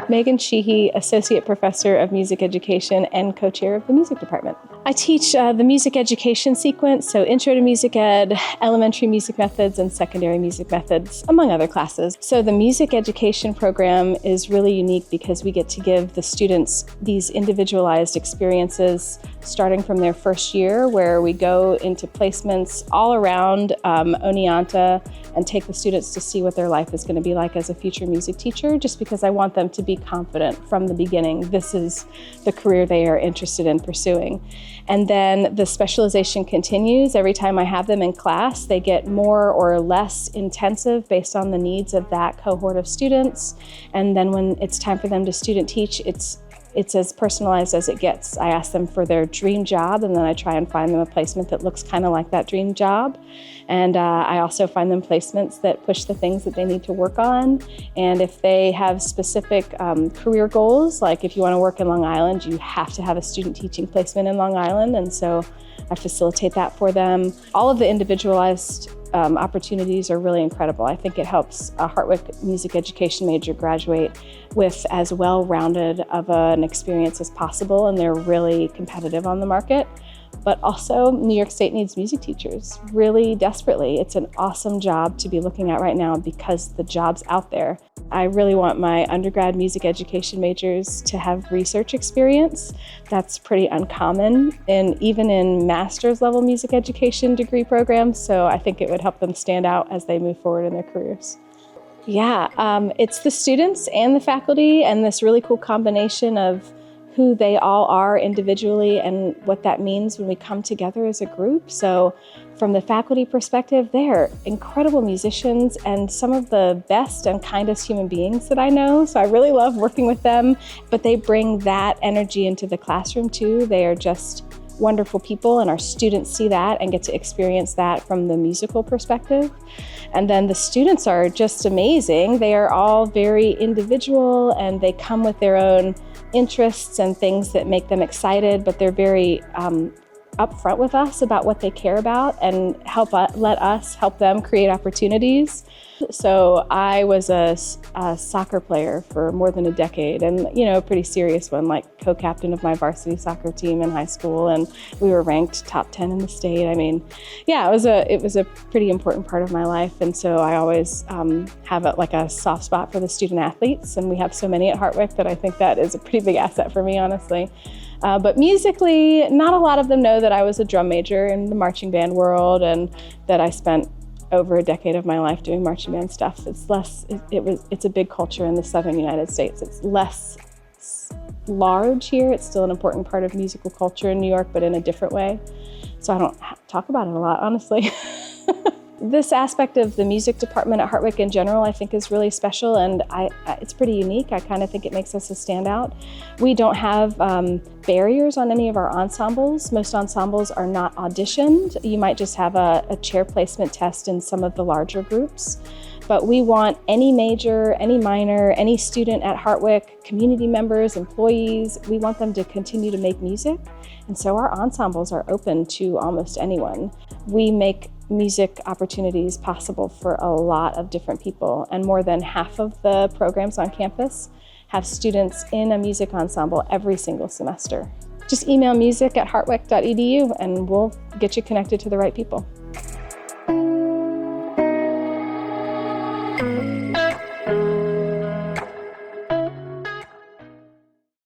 Meghan Sheehy, Associate Professor of Music Education and Co-Chair of the Music Department. I teach the music education sequence, so Intro to Music Ed, Elementary Music Methods, and Secondary Music Methods, among other classes. So the music education program is really unique because we get to give the students these individualized experiences starting from their first year, where we go into placements all around Oneonta and take the students to see what their life is going to be like as a future music teacher, just because I want them to be confident from the beginning this is the career they are interested in pursuing. And then the specialization continues. Every time I have them in class, they get more or less intensive based on the needs of that cohort of students. And then when it's time for them to student teach, it's as personalized as it gets. I ask them for their dream job, and then I try and find them a placement that looks kind of like that dream job. And I also find them placements that push the things that they need to work on. And if they have specific career goals, like if you want to work in Long Island, you have to have a student teaching placement in Long Island. And so I facilitate that for them. All of the individualized opportunities are really incredible. I think it helps a Hartwick music education major graduate with as well-rounded of an experience as possible, and they're really competitive on the market. But also, New York State needs music teachers really desperately. It's an awesome job to be looking at right now because the job's out there. I really want my undergrad music education majors to have research experience. That's pretty uncommon, and even in master's level music education degree programs, so I think it would help them stand out as they move forward in their careers. Yeah, it's the students and the faculty and this really cool combination of who they all are individually and what that means when we come together as a group. So from the faculty perspective, they're incredible musicians and some of the best and kindest human beings that I know. So I really love working with them, but they bring that energy into the classroom too. They are just wonderful people, and our students see that and get to experience that from the musical perspective. And then the students are just amazing. They are all very individual and they come with their own interests and things that make them excited, but they're very upfront with us about what they care about and let us help them create opportunities. So I was a soccer player for more than a decade, and a pretty serious one, like co-captain of my varsity soccer team in high school, and we were ranked top 10 in the state. I mean, yeah, it was a pretty important part of my life, and so I always have a soft spot for the student athletes, and we have so many at Hartwick that I think that is a pretty big asset for me, honestly. But musically, not a lot of them know that I was a drum major in the marching band world and that I spent over a decade of my life doing marching band stuff. It's a big culture in the southern United States. It's less large here. It's still an important part of musical culture in New York, but in a different way. So I don't talk about it a lot, honestly. This aspect of the music department at Hartwick in general, I think, is really special, and it's pretty unique. I kind of think it makes us a standout. We don't have barriers on any of our ensembles. Most ensembles are not auditioned. You might just have a chair placement test in some of the larger groups. But we want any major, any minor, any student at Hartwick, community members, employees, we want them to continue to make music. And so our ensembles are open to almost anyone. We make music opportunities possible for a lot of different people, and more than half of the programs on campus have students in a music ensemble every single semester. Just email music@hartwick.edu and we'll get you connected to the right people.